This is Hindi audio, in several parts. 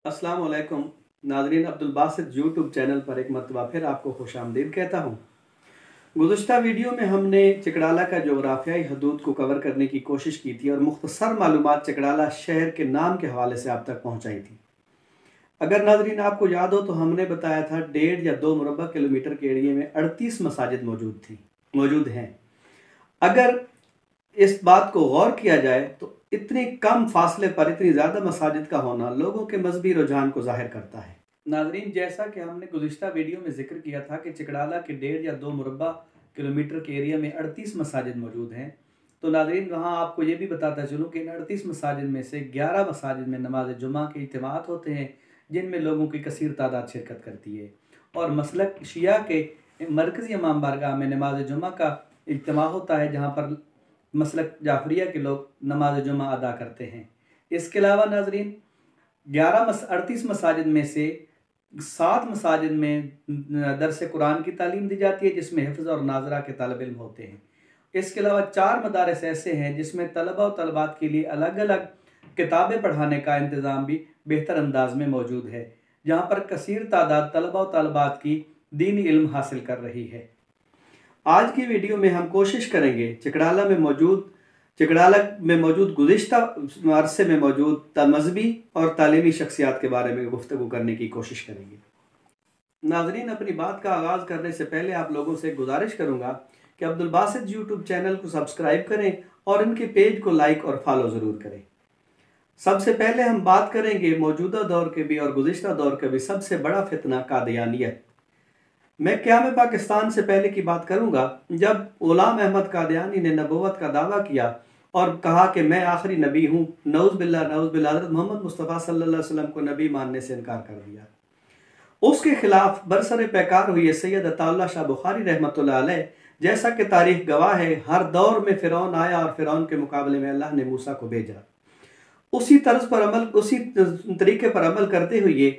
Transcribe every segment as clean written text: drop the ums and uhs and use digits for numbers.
अस्सलाम वालेकुम नाज़रीन, अब्दुल बासित यूट्यूब चैनल पर एक मरतबा फिर आपको खुशामदीद कहता हूँ। गुज़िश्ता वीडियो में हमने चिकड़ाला का जोग्राफियाई हदूद को कवर करने की कोशिश की थी और मुख्तसर मालूमात चिकड़ाला शहर के नाम के हवाले से आप तक पहुँचाई थी। अगर नाज़रीन आपको याद हो तो हमने बताया था 1.5 या 2 मुरबा किलोमीटर के एरिए में 38 मसाजिद मौजूद हैं। अगर इस बात को गौर किया जाए तो इतने कम फासले पर इतनी ज़्यादा मसाजिद का होना लोगों के मजहबी रुझान को जाहिर करता है। नाजरीन, जैसा कि हमने गुज़िश्ता वीडियो में जिक्र किया था कि चिकड़ाला के 1.5 या 2 मुरबा किलोमीटर के एरिया में 38 मसाजिद मौजूद हैं, तो नाजरीन वहाँ आपको ये भी बताता चलूँ कि इन 38 मसाजिद में से 11 मसाजिद में नमाज जुमा के इज्तिमात होते हैं, जिनमें लोगों की कसीर तादाद शिरकत करती है। और मसलक शिया के मरकज़ी इमाम बारगाह में नमाज जुमा का इज्तिमा होता है, जहाँ पर मसलक जाफरिया के लोग नमाज जुमा अदा करते हैं। इसके अलावा नाजरीन 38 मसाजिद में से 7 मसाजिद में दरस कुरान की तालीम दी जाती है, जिसमें हिफ्ज़ और नाजरा के तालिब इल्म होते हैं। इसके अलावा 4 मदारस ऐसे हैं जिसमें तलबा और तलबात के लिए अलग अलग किताबें पढ़ाने का इंतज़ाम भी बेहतर अंदाज में मौजूद है, जहाँ पर कसीर तादाद तलबा और तलबात की दीनी इल्म हासिल कर रही है। आज की वीडियो में हम कोशिश करेंगे चिकड़ाला में मौजूद गुज़िश्ता अरसे में मौजूद मजहबी और तालीमी शख्सियात के बारे में गुफ्तगू करने की कोशिश करेंगे। नाजरीन, अपनी बात का आगाज़ करने से पहले आप लोगों से गुजारिश करूँगा कि अब्दुल बासित यूट्यूब चैनल को सब्सक्राइब करें और इनके पेज को लाइक और फॉलो ज़रूर करें। सबसे पहले हम बात करेंगे मौजूदा दौर के भी और गुज़िश्ता दौर का भी सबसे बड़ा फितना कादियानियत। मैं क़याम पाकिस्तान से पहले की बात करूंगा, जब गुलाम अहमद कादियानी ने नबूवत का दावा किया और कहा कि मैं आखिरी नबी हूँ, नऊज़ बिल्लाह हज़रत मोहम्मद मुस्तफ़ा सल्लल्लाहु अलैहि वसल्लम को नबी मानने से इनकार कर दिया। उसके खिलाफ बरसर पैकार हुई सैयद अताउल्लाह शाह बुखारी रहमतुल्लाह अलैह, जैसा कि तारीख गवाह है, हर दौर में फ़िरौन आया और फ़िरौन के मुकाबले में अल्लाह ने मूसा को भेजा। उसी तरीके पर अमल करते हुए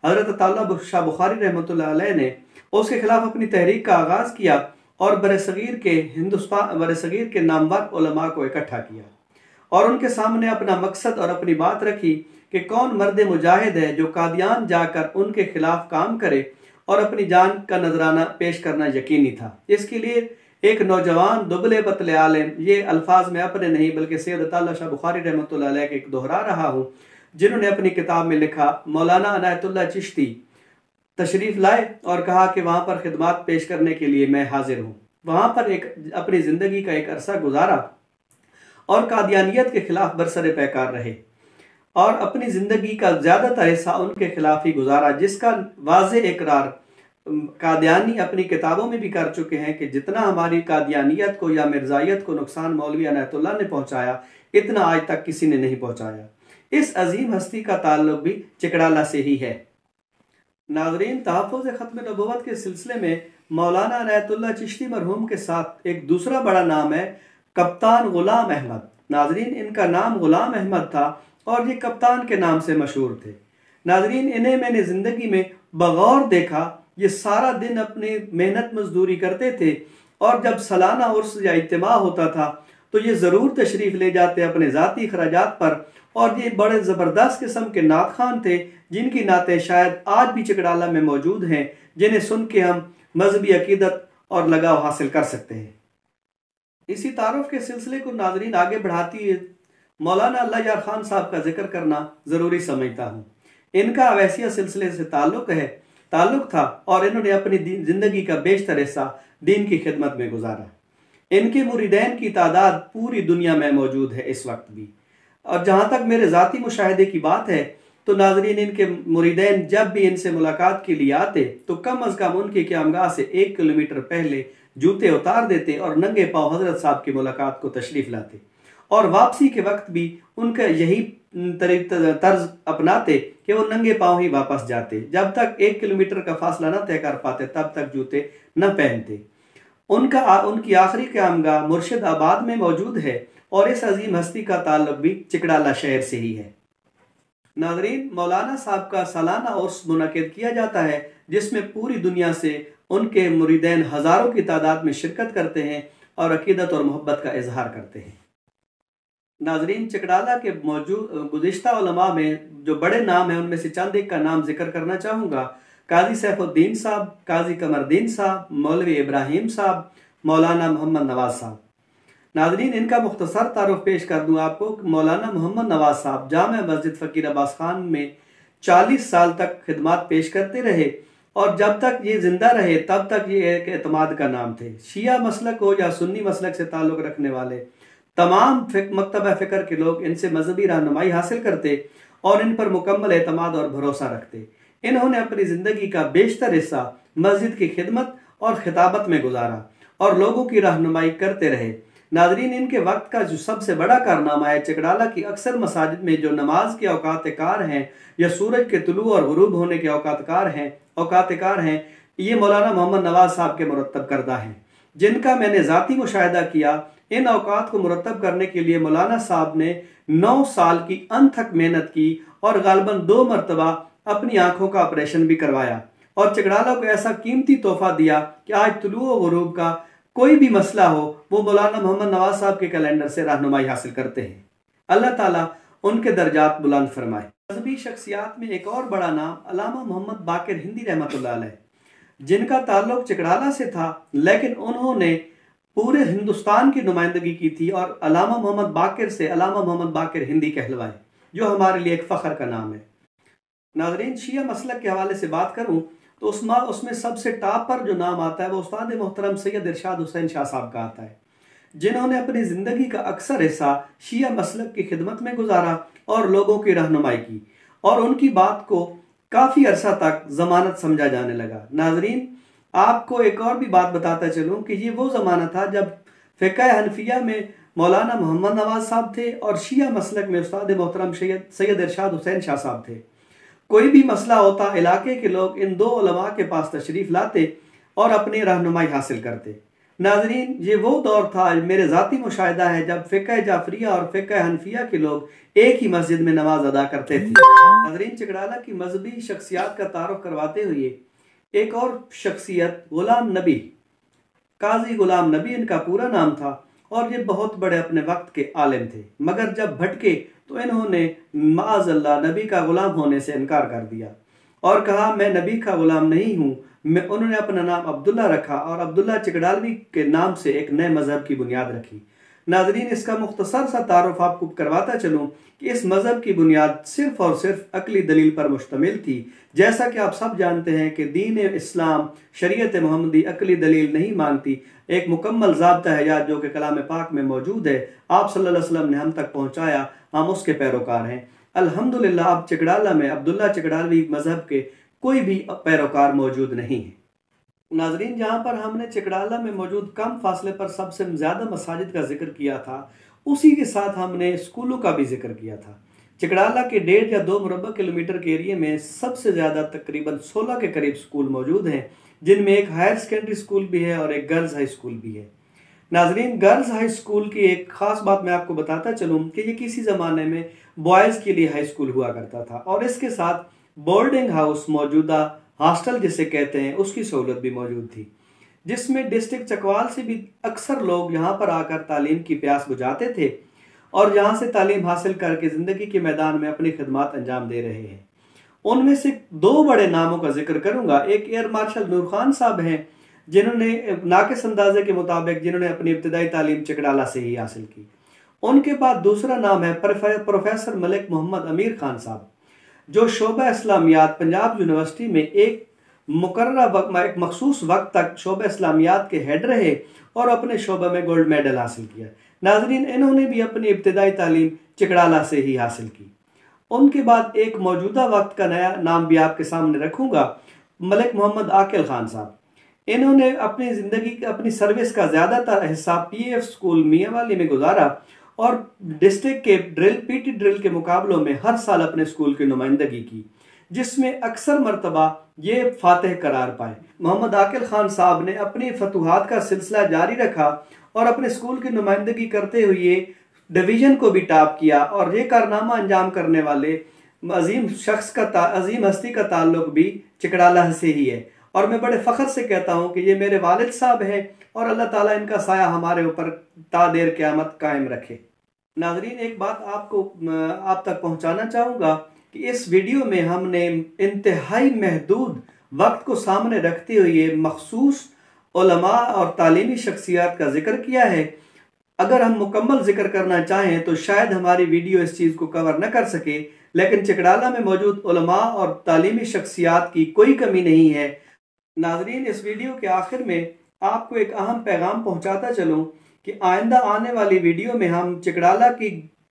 हज़रत अताउल्लाह शाह बुखारी रहमतुल्लाह अलैह ने उसके खिलाफ अपनी तहरीक का आगाज़ किया और बरसगीर के नामवर उलमा को इकट्ठा किया और उनके सामने अपना मकसद और अपनी बात रखी कि कौन मर्द मुजाहिद है जो कादियान जाकर उनके खिलाफ काम करे और अपनी जान का नजराना पेश करना यकीनी था। इसके लिए एक नौजवान दुबले पतले आलिम, ये अल्फाज में अपने नहीं बल्कि सैयद अताउल्लाह शाह बुखारी रहमतुल्लाह अलैह के दोहरा रहा हूँ, जिन्होंने अपनी किताब में लिखा, मौलाना अनायतुल्लाह चिश्ती तशरीफ लाए और कहा कि वहाँ पर खिदमत पेश करने के लिए मैं हाजिर हूँ। वहाँ पर अपनी ज़िंदगी का एक अरसा गुजारा और कादियानियत के खिलाफ बरसर पैकार रहे और अपनी ज़िंदगी का ज़्यादातर हिस्सा उनके खिलाफ ही गुजारा, जिसका वाज़ेह इकरार कादियानी अपनी किताबों में भी कर चुके हैं कि जितना हमारी कादियानियत को या मिर्ज़ायत को नुकसान मौलवी अनायतुल्लाह ने पहुँचाया, इतना आज तक किसी ने नहीं पहुँचाया। इस अजीम हस्ती का ताल्लुक भी चिकड़ाला से ही है। नाजरीन, तहफ़्फ़ुज़ ख़त्म नबूवत के सिलसिले में मौलाना अनायतुल्लाह चिश्ती मरहूम के साथ एक दूसरा बड़ा नाम है कप्तान गुलाम अहमद। नाजरीन, इनका नाम गुलाम अहमद था और ये कप्तान के नाम से मशहूर थे। नाजरीन, इन्हें मैंने ज़िंदगी में बगौर देखा। ये सारा दिन अपनी मेहनत मजदूरी करते थे और जब सालाना उर्स या इज्तिमा होता था तो ये ज़रूर तशरीफ़ ले जाते अपने ज़ाती खराजात पर। और ये बड़े ज़बरदस्त किस्म के नात खान थे, जिनकी नातें शायद आज भी चिकड़ाला में मौजूद हैं, जिन्हें सुन के हम मजहबी अकीदत और लगाव हासिल कर सकते हैं। इसी तारुफ के सिलसिले को नाजरीन आगे बढ़ाती है मौलाना अल्लाह यार खान साहब का जिक्र करना ज़रूरी समझता हूँ। इनका अवैसिया सिलसिले से ताल्लुक था और इन्होंने अपनी ज़िंदगी का बेशतर हिस्सा दीन की खिदमत में गुजारा। इनके मुरीदैन की तादाद पूरी दुनिया में मौजूद है इस वक्त भी। और जहाँ तक मेरे ज़ाती मुशाहिदे की बात है तो नाजरीन, इनके मुरीदैन जब भी इनसे मुलाकात के लिए आते तो कम अज़ कम उनकी क़यामगाह से 1 किलोमीटर पहले जूते उतार देते और नंगे पाँव हज़रत साहब की मुलाकात को तशरीफ़ लाते और वापसी के वक्त भी उनका यही तर्ज अपनाते कि वो नंगे पाँव ही वापस जाते। जब तक 1 किलोमीटर का फासला न तय कर पाते तब तक जूते न पहनते। उनकी आखिरी क़यामगाह मुर्शिदाबाद में मौजूद है और इस अजीम हस्ती का ताल्लुक भी चिकड़ाला शहर से ही है। नाजरीन, मौलाना साहब का सालाना उर्स मुनक़िद किया जाता है, जिसमें पूरी दुनिया से उनके मुरीदैन हज़ारों की तादाद में शिरकत करते हैं और अकीदत और मोहब्बत का इजहार करते हैं। नाजरीन, चकड़ाला के मौजूद गुज़िश्ता उलमा में जो बड़े नाम हैं उनमें से चंद एक का नाम जिक्र करना चाहूँगा। काजी सैफुद्दीन साहब, काजी कमरदीन साहब, मौलवी इब्राहिम साहब, मौलाना मोहम्मद नवाज साहब। नाजरीन, इनका मुख्तसर तारुफ पेश कर दूँ आपको। मौलाना मोहम्मद नवाज साहब जामा मस्जिद फ़कीर अब्बास खान में 40 साल तक खिदमत पेश करते रहे और जब तक ये जिंदा रहे तब तक ये एक एतमाद का नाम थे। शिया मसलक हो या सुन्नी मसलक से ताल्लुक़ रखने वाले तमाम मकतबा फ़िक्र के लोग इनसे मजहबी रहनुमाई हासिल करते और इन पर मुकम्मल एतमाद और भरोसा रखते। इन्होंने अपनी ज़िंदगी का बेशतर हिस्सा मस्जिद की खिदमत और खिताबत में गुजारा और लोगों की रहनुमाई करते रहे। नाजरीन, इनके वक्त का जो सबसे बड़ा कारनामा है, चकड़ाला की अक्सर मसाजिद में जो नमाज के औकात कार हैं या सूरज के तुलू और गुरूब होने के औकात कार हैं, ये मौलाना मोहम्मद नवाज साहब के मुरतब करदा हैं, जिनका मैंने ज़ाती मुशाहिदा किया। इन औकात को मुरतब करने के लिए मौलाना साहब ने 9 साल की अनथक मेहनत की और गालबन 2 मरतबा अपनी आंखों का ऑपरेशन भी करवाया और चकड़ाला को ऐसा कीमती तोहफा दिया कि आज तुलू और गुरूब का कोई भी मसला हो वो मौलाना मोहम्मद नवाज साहब के कैलेंडर से रहनुमाई हासिल करते हैं। अल्लाह ताला उनके दर्जात बुलंद फरमाए। मजहबी शख्सियात में एक और बड़ा नाम अल्लामा मोहम्मद बाकिर हिंदी रहमतुल्लाह अलैह, जिनका ताल्लुक चकड़ाला से था लेकिन उन्होंने पूरे हिंदुस्तान की नुमाइंदगी की थी और अल्लामा मोहम्मद बाकिर से अल्लामा मोहम्मद बाकिर हिंदी कहलवाए, जो हमारे लिए एक फ़ख्र का नाम है। नाज़रीन, शिया मसलक के हवाले से बात करूँ तो उसमें सबसे टॉप पर जो नाम आता है वो उस्ताद मोहतरम सैयद इरशाद हुसैन शाह साहब का आता है, जिन्होंने अपनी ज़िंदगी का अक्सर हिस्सा शिया मसलक की खिदमत में गुजारा और लोगों की रहनुमाई की और उनकी बात को काफ़ी अरसा तक ज़मानत समझा जाने लगा। नाजरीन, आपको एक और भी बात बताता चलूँ कि ये वो ज़माना था जब फ़िक़्ह हनफिया में मौलाना मोहम्मद नवाज साहब थे और शिया मसलक में उस्ताद मोहतरम सैयद इरशाद हुसैन शाह साहब थे। कोई भी मसला होता इलाके के लोग इन 2 उलमा के पास तशरीफ़ लाते और अपनी रहनुमाई हासिल करते। नाजरीन, ये वो दौर था, मेरे ज़ाती मुशाहिदा है, जब फ़िक़्ह जाफरिया और फ़िक़्ह हनफिया के लोग एक ही मस्जिद में नमाज अदा करते थे। नाजरीन, चकड़ाला की मजहबी शख्सियात का तारुफ करवाते हुए एक और शख्सियत गुलाम नबी, काजी गुलाम नबी इनका पूरा नाम था और ये बहुत बड़े अपने वक्त के आलिम थे, मगर जब भटके तो इन्होंने माअज़ल्लाह नबी का गुलाम होने से इनकार कर दिया और कहा मैं नबी का गुलाम नहीं हूँ। उन्होंने अपना नाम अब्दुल्ला रखा और अब्दुल्ला चकड़ालवी के नाम से एक नए मज़हब की बुनियाद रखी। नाज़रीन, इसका मुख्तसर सा तारुफ आपको करवाता चलूँ कि इस मज़हब की बुनियाद सिर्फ़ और सिर्फ अकली दलील पर मुश्तमिल थी। जैसा कि आप सब जानते हैं कि दीन इस्लाम शरीयत मोहम्मदी अकली दलील नहीं मानती, एक मुकम्मल ज़ाब्ता हयात जो कि कलाम पाक में मौजूद है, आप सल्लल्लाहु अलैहि वसल्लम ने हम तक पहुँचाया, हम उसके पैरोकार हैं। अल्हम्दुलिल्लाह, अब चकड़ाला में अब्दुल्ला चकड़ालवी मज़हब के कोई भी पैरोकार मौजूद नहीं है। नाजरीन, जहाँ पर हमने चकड़ाला में मौजूद कम फासले पर सबसे ज़्यादा मसाजिद का जिक्र किया था, उसी के साथ हमने स्कूलों का भी जिक्र किया था। चकड़ाला के 1.5 या 2 मुरबा किलोमीटर के एरिए में सबसे ज़्यादा तकरीबन 16 के करीब स्कूल मौजूद हैं, जिनमें एक हायर सेकेंडरी स्कूल भी है और एक गर्ल्स हाई स्कूल भी है। नाजरीन, गर्ल्स हाई स्कूल की एक ख़ास बात मैं आपको बताता चलूँ कि ये किसी ज़माने में बॉयज़ के लिए हाई स्कूल हुआ करता था और इसके साथ बोर्डिंग हाउस, मौजूदा हॉस्टल जिसे कहते हैं, उसकी सहूलत भी मौजूद थी, जिसमें डिस्ट्रिक्ट चकवाल से भी अक्सर लोग यहाँ पर आकर तालीम की प्यास बुझाते थे और यहाँ से तालीम हासिल करके ज़िंदगी के मैदान में अपनी खिदमत अंजाम दे रहे हैं। उनमें से 2 बड़े नामों का जिक्र करूँगा। एक एयर मार्शल नूर खान साहब हैं, जिन्होंने नाकिस अंदाजे के मुताबिक जिन्होंने अपनी इब्तदाई तालीम चकड़ाला से ही हासिल की। उनके बाद दूसरा नाम है प्रोफेसर मलिक मोहम्मद अमीर खान साहब, जो शोबा इस्लामियात पंजाब यूनिवर्सिटी में एक मखसूस वक्त तक शोबा इस्लामियात के हेड रहे और अपने शोबे में गोल्ड मेडल हासिल किया। नाजरीन, इन्होंने भी अपनी इब्तदाई तालीम चकड़ाला से ही हासिल की। उनके बाद एक मौजूदा वक्त का नया नाम भी आपके सामने रखूँगा, मलिक मोहम्मद आकिल खान साहब। इन्होंने अपनी ज़िंदगी अपनी सर्विस का ज़्यादातर हिस्सा PF स्कूल मियांवाली में गुजारा और डिस्ट्रिक्ट के पीटी ड्रिल के मुकाबलों में हर साल अपने स्कूल की नुमाइंदगी की, जिसमें अक्सर मरतबा ये फातह करार पाए। मोहम्मद आकिल खान साहब ने अपनी फतूहात का सिलसिला जारी रखा और अपने स्कूल की नुमाइंदगी करते हुए डिवीज़न को भी टॉप किया और ये कारनामा अंजाम करने वाले अजीम हस्ती का ताल्लुक भी चकड़ाला से ही है और मैं बड़े फ़ख्र से कहता हूँ कि ये मेरे वालिद साहब हैं और अल्लाह ताला इनका साया हमारे ऊपर ता देर क़यामत कायम रखे। नाजरीन, एक बात आप तक पहुंचाना चाहूँगा कि इस वीडियो में हमने इंतहाई महदूद वक्त को सामने रखते हुए मखसूस उलमा और तालीमी शख्सियात का जिक्र किया है। अगर हम मुकम्मल जिक्र करना चाहें तो शायद हमारी वीडियो इस चीज़ को कवर न कर सके, लेकिन चिकड़ाला में मौजूद उलमा और तालीमी शख्सियात की कोई कमी नहीं है। नाजरीन, इस वीडियो के आखिर में आपको एक अहम पैगाम पहुंचाता चलूं कि आइंदा आने वाली वीडियो में हम चिकड़ाला की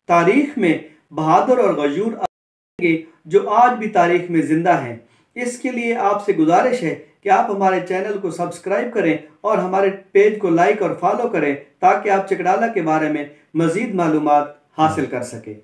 तारीख में बहादुर और गयूर आएंगे जो आज भी तारीख में जिंदा हैं। इसके लिए आपसे गुजारिश है कि आप हमारे चैनल को सब्सक्राइब करें और हमारे पेज को लाइक और फॉलो करें ताकि आप चिकड़ाला के बारे में मज़ीद मालूमात हासिल कर सकें।